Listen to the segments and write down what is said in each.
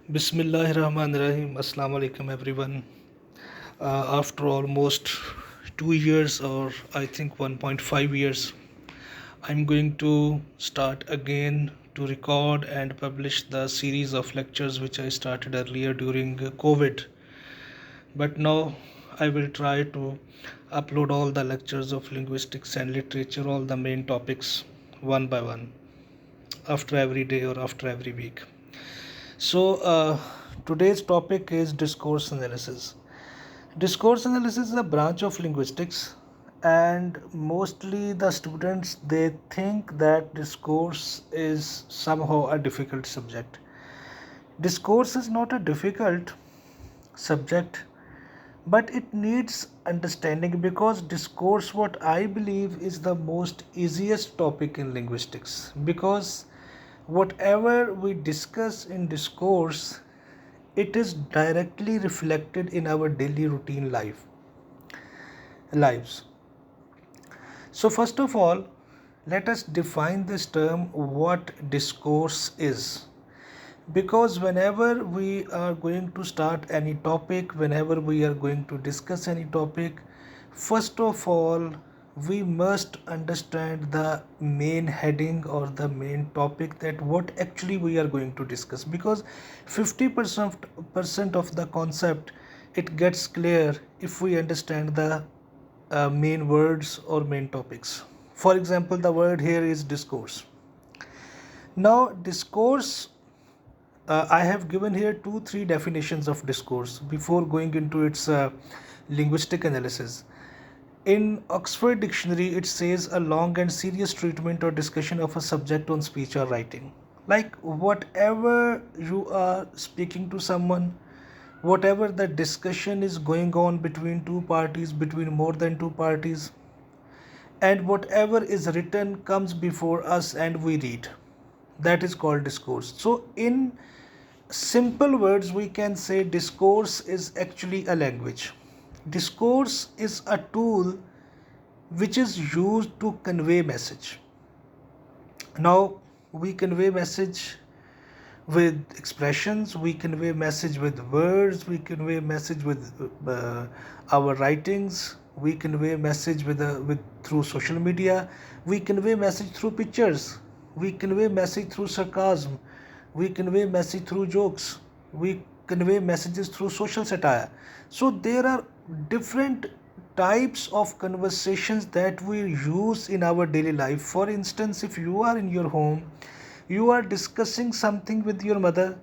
Bismillahirrahmanirrahim. Assalamu alaikum, everyone. After almost 2 years, or I think 1.5 years, I'm going to start again to record and publish the series of lectures which I started earlier during COVID. But now I will try to upload all the lectures of linguistics and literature, all the main topics, one by one, after every day or after every week. So, today's topic is discourse analysis. Discourse analysis is a branch of linguistics, and mostly the students they think that discourse is somehow a difficult subject. Discourse is not a difficult subject, but it needs understanding because discourse, what I believe, is the most easiest topic in linguistics because whatever we discuss in discourse, it is directly reflected in our daily routine lives. So first of all, let us define this term, what discourse is. Because whenever we are going to start any topic, whenever we are going to discuss any topic, first of all, we must understand the main heading or the main topic, that what actually we are going to discuss, because 50% of the concept it gets clear if we understand the main words or main topics. For example, the word here is discourse. Now discourse, I have given here 2-3 definitions of discourse before going into its linguistic analysis. In Oxford Dictionary, it says a long and serious treatment or discussion of a subject on speech or writing. Like whatever you are speaking to someone, whatever the discussion is going on between two parties, between more than two parties, and whatever is written comes before us and we read. That is called discourse. So, in simple words, we can say discourse is actually a language. Discourse is a tool which is used to convey message. Now, we convey message with expressions, we convey message with words, we convey message with our writings, we convey message with through social media, we convey message through pictures, we convey message through sarcasm, we convey message through jokes, we convey messages through social satire. So there are different types of conversations that we use in our daily life. For instance, if you are in your home, you are discussing something with your mother,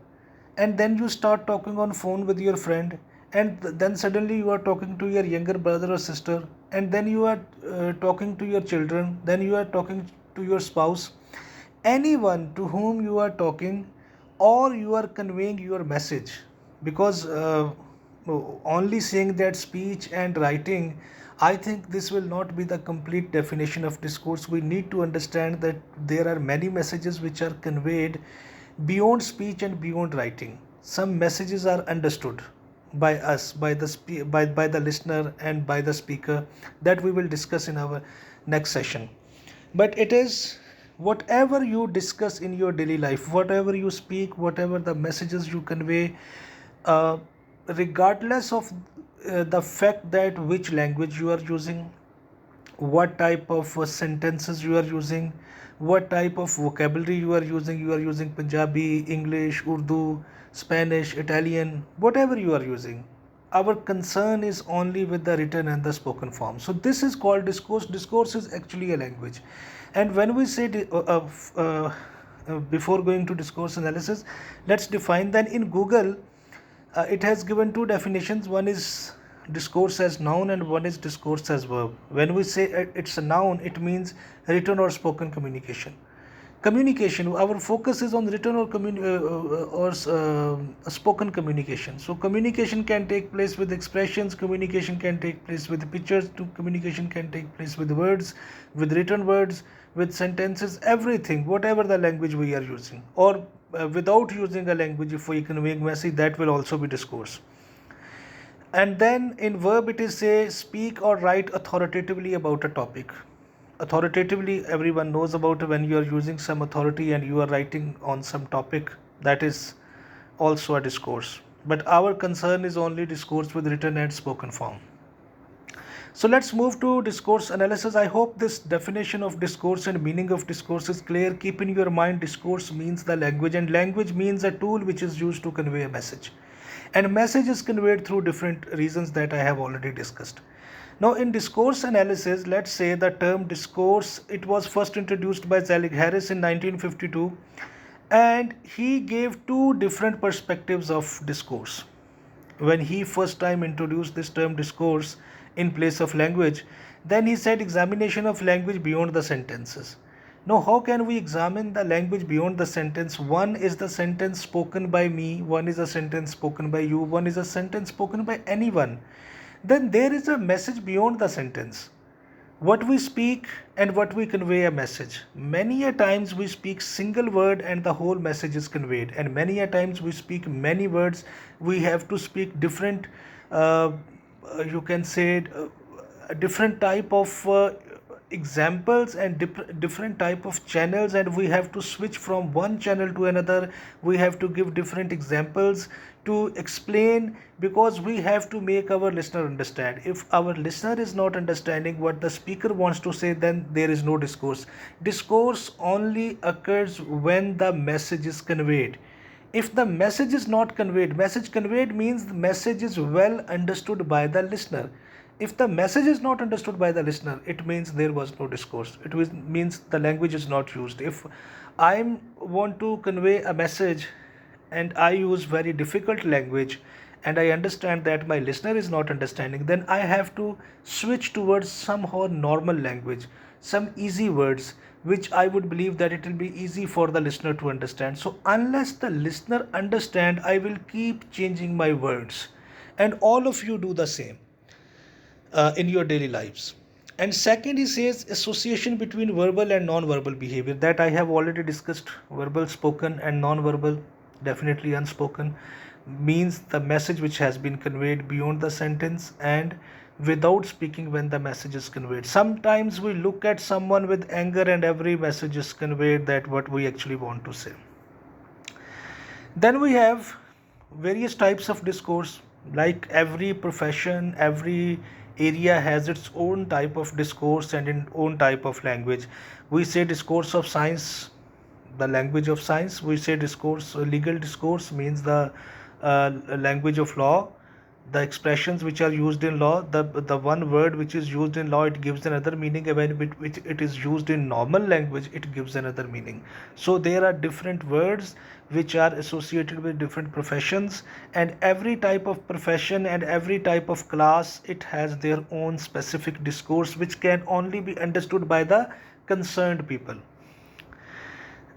and then you start talking on phone with your friend, and then suddenly you are talking to your younger brother or sister, and then you are talking to your children, then you are talking to your spouse, anyone to whom you are talking, or you are conveying your message. Because only saying that speech and writing, I think this will not be the complete definition of discourse. We need to understand that there are many messages which are conveyed beyond speech and beyond writing. Some messages are understood by us, by the listener and by the speaker, that we will discuss in our next session. But it is whatever you discuss in your daily life, whatever you speak, whatever the messages you convey, uh, regardless of the fact that which language you are using, what type of sentences you are using, what type of vocabulary you are using Punjabi, English, Urdu, Spanish, Italian, whatever you are using. Our concern is only with the written and the spoken form. So this is called discourse. Discourse is actually a language. And when we say before going to discourse analysis, let's define. Then in Google, it has given two definitions. One is discourse as noun and one is discourse as verb. When we say it's a noun, it means written or spoken communication. Communication, our focus is on written or spoken communication. So communication can take place with expressions, communication can take place with pictures, communication can take place with words, with written words, with sentences, everything, whatever the language we are using, or without using a language, if we convey message, that will also be discourse. And then in verb, it is say speak or write authoritatively about a topic. Authoritatively, everyone knows about when you are using some authority and you are writing on some topic, that is also a discourse. But our concern is only discourse with written and spoken form. So let's move to discourse analysis. I hope this definition of discourse and meaning of discourse is clear. Keep in your mind discourse means the language, and language means a tool which is used to convey a message. And message is conveyed through different reasons that I have already discussed. Now, in discourse analysis, let's say the term discourse, it was first introduced by Zelig Harris in 1952, and he gave two different perspectives of discourse. When he first time introduced this term discourse in place of language, then he said examination of language beyond the sentences. Now, how can we examine the language beyond the sentence? One is the sentence spoken by me, one is a sentence spoken by you, one is a sentence spoken by anyone. Then there is a message beyond the sentence. What we speak and what we convey a message. Many a times we speak single word and the whole message is conveyed, and many a times we speak many words. We have to speak different, you can say, a different type of examples and different type of channels, and we have to switch from one channel to another. We have to give different examples to explain, because we have to make our listener understand. If our listener is not understanding what the speaker wants to say, then there is no discourse. Discourse only occurs when the message is conveyed. If the message is not conveyed, message conveyed means the message is well understood by the listener. If the message is not understood by the listener, it means there was no discourse. It means the language is not used. If I want to convey a message and I use very difficult language, and I understand that my listener is not understanding, then I have to switch towards somehow normal language, some easy words, which I would believe that it will be easy for the listener to understand. So unless the listener understand, I will keep changing my words, and all of you do the same in your daily lives. And second, he says association between verbal and non-verbal behavior, that I have already discussed. Verbal spoken and non-verbal, definitely unspoken, means the message which has been conveyed beyond the sentence and without speaking when the message is conveyed. Sometimes we look at someone with anger and every message is conveyed that what we actually want to say. Then we have various types of discourse. Like every profession, every area has its own type of discourse and its own type of language. We say discourse of science, the language of science. We say discourse, legal discourse means the language of law. The expressions which are used in law, the one word which is used in law, it gives another meaning, and when it is used in normal language, it gives another meaning. So there are different words which are associated with different professions, and every type of profession and every type of class, it has their own specific discourse which can only be understood by the concerned people.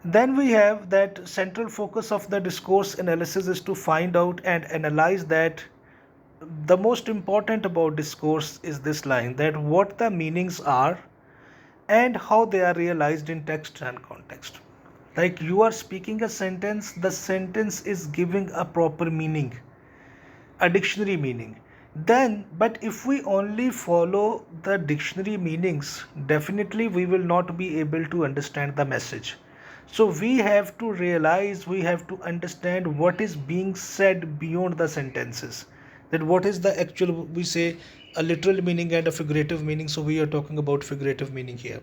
Then we have that central focus of the discourse analysis is to find out and analyze that the most important about discourse is this line, that what the meanings are and how they are realized in text and context. Like you are speaking a sentence, the sentence is giving a proper meaning, a dictionary meaning. Then, but if we only follow the dictionary meanings, definitely we will not be able to understand the message. So we have to realize, we have to understand what is being said beyond the sentences. That what is the actual, we say, a literal meaning and a figurative meaning. So we are talking about figurative meaning here.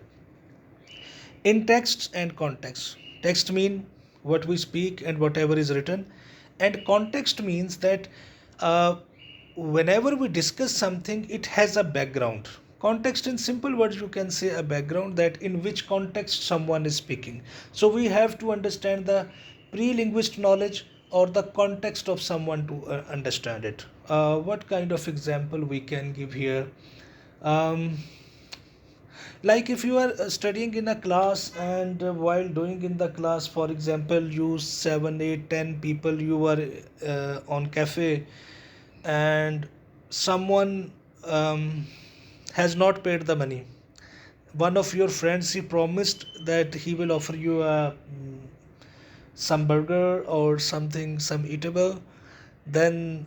In text and context, text mean what we speak and whatever is written, and context means that uh, whenever we discuss something, it has a background. Context, in simple words, you can say a background, that in which context someone is speaking. So we have to understand the pre-linguist knowledge or the context of someone to understand it. What kind of example we can give here? um, like if you are studying in a class, and while doing in the class, for example, you 7 8 10 people, you are on cafe, and someone has not paid the money. One of your friends, he promised that he will offer you a some burger or something, some eatable. Then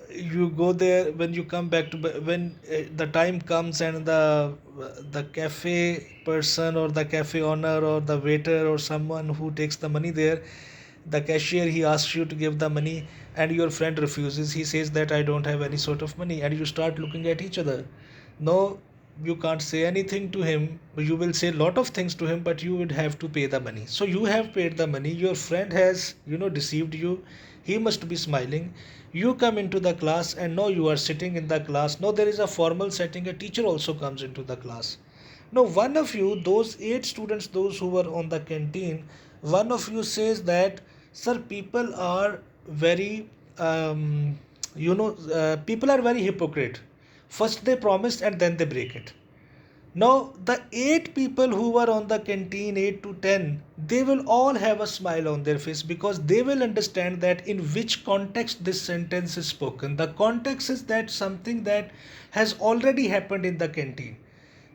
you go there. When you come back to, when the time comes, and the cafe person or the cafe owner or the waiter or someone who takes the money there, The cashier, he asks you to give the money, and your friend refuses. He says that I don't have any sort of money, and you start looking at each other. No, you can't say anything to him. You will say a lot of things to him, but you would have to pay the money. So you have paid the money. Your friend has, deceived you. He must be smiling. You come into the class, and now you are sitting in the class. Now there is a formal setting. A teacher also comes into the class. Now, one of you, those 8 students, those who were on the canteen, one of you says that, sir, people are very, people are very hypocrite. First they promise and then they break it. Now, the 8 people who were on the canteen, 8 to 10, they will all have a smile on their face because they will understand that in which context this sentence is spoken. The context is that something that has already happened in the canteen.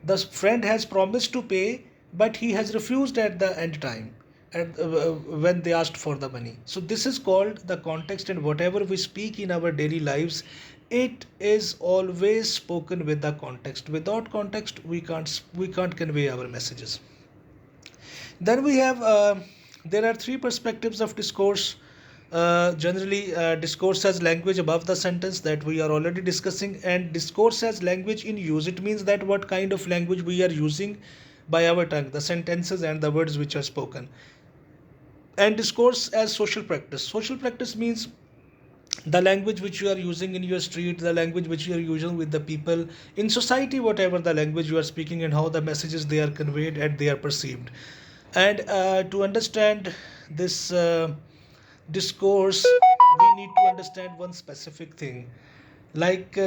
The friend has promised to pay, but he has refused at the end time, when they asked for the money. So this is called the context, and whatever we speak in our daily lives, it is always spoken with the context. Without context, we can't convey our messages. Then we have there are 3 perspectives of discourse. Generally, discourse as language above the sentence that we are already discussing, and discourse as language in use. It means that what kind of language we are using by our tongue, the sentences and the words which are spoken. And discourse as social practice. Social practice means the language which you are using in your street, the language which you are using with the people in society, whatever the language you are speaking, and how the messages they are conveyed and they are perceived. And to understand this discourse, we need to understand one specific thing. Like,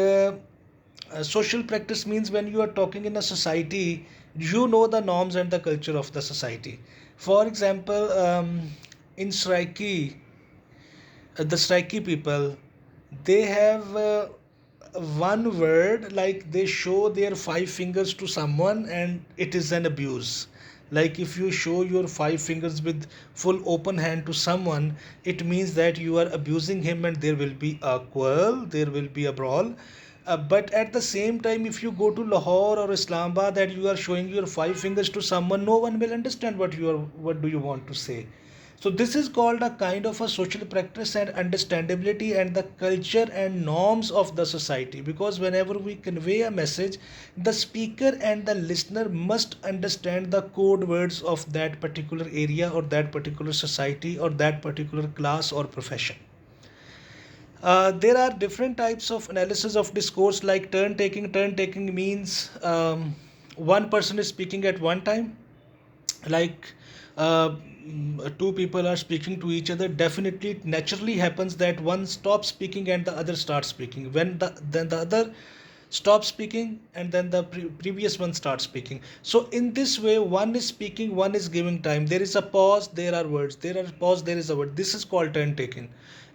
social practice means when you are talking in a society, you know the norms and the culture of the society. For example, in Sraiki, the Sraiki people, they have one word, like they show their 5 fingers to someone and it is an abuse. Like if you show your 5 fingers with full open hand to someone, it means that you are abusing him and there will be a quarrel, there will be a brawl. But at the same time, if you go to Lahore or Islamabad and you are showing your 5 fingers to someone, no one will understand what do you want to say. So this is called a kind of a social practice and understandability and the culture and norms of the society. Because whenever we convey a message, the speaker and the listener must understand the code words of that particular area or that particular society or that particular class or profession. There are different types of analysis of discourse, like turn taking. Turn taking means one person is speaking at one time. Like, 2 people are speaking to each other. Definitely it naturally happens that one stops speaking and the other starts speaking. When then the other stops speaking, and then the previous one starts speaking. So in this way, one is speaking, one is giving time. There is a pause, there are words. There are pause, there is a word. This is called turn taking.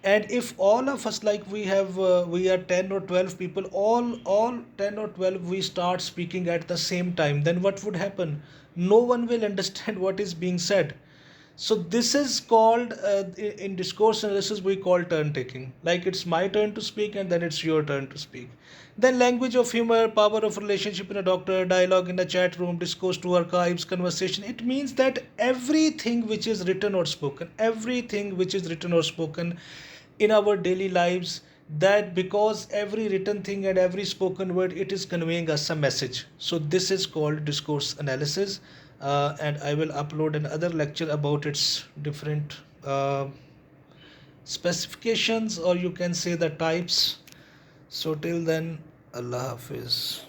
And if all of us, like we are 10 or 12 people, all 10 or 12, we start speaking at the same time, then what would happen? No one will understand what is being said. So this is called, in discourse analysis, we call turn taking. Like it's my turn to speak and then it's your turn to speak. Then language of humor, power of relationship in a doctor, dialogue in a chat room, discourse to archives, conversation. It means that everything which is written or spoken, everything which is written or spoken in our daily lives, that because every written thing and every spoken word, it is conveying us a message. So this is called discourse analysis. And I will upload another lecture about its different specifications, or you can say the types. So till then, Allah Hafiz.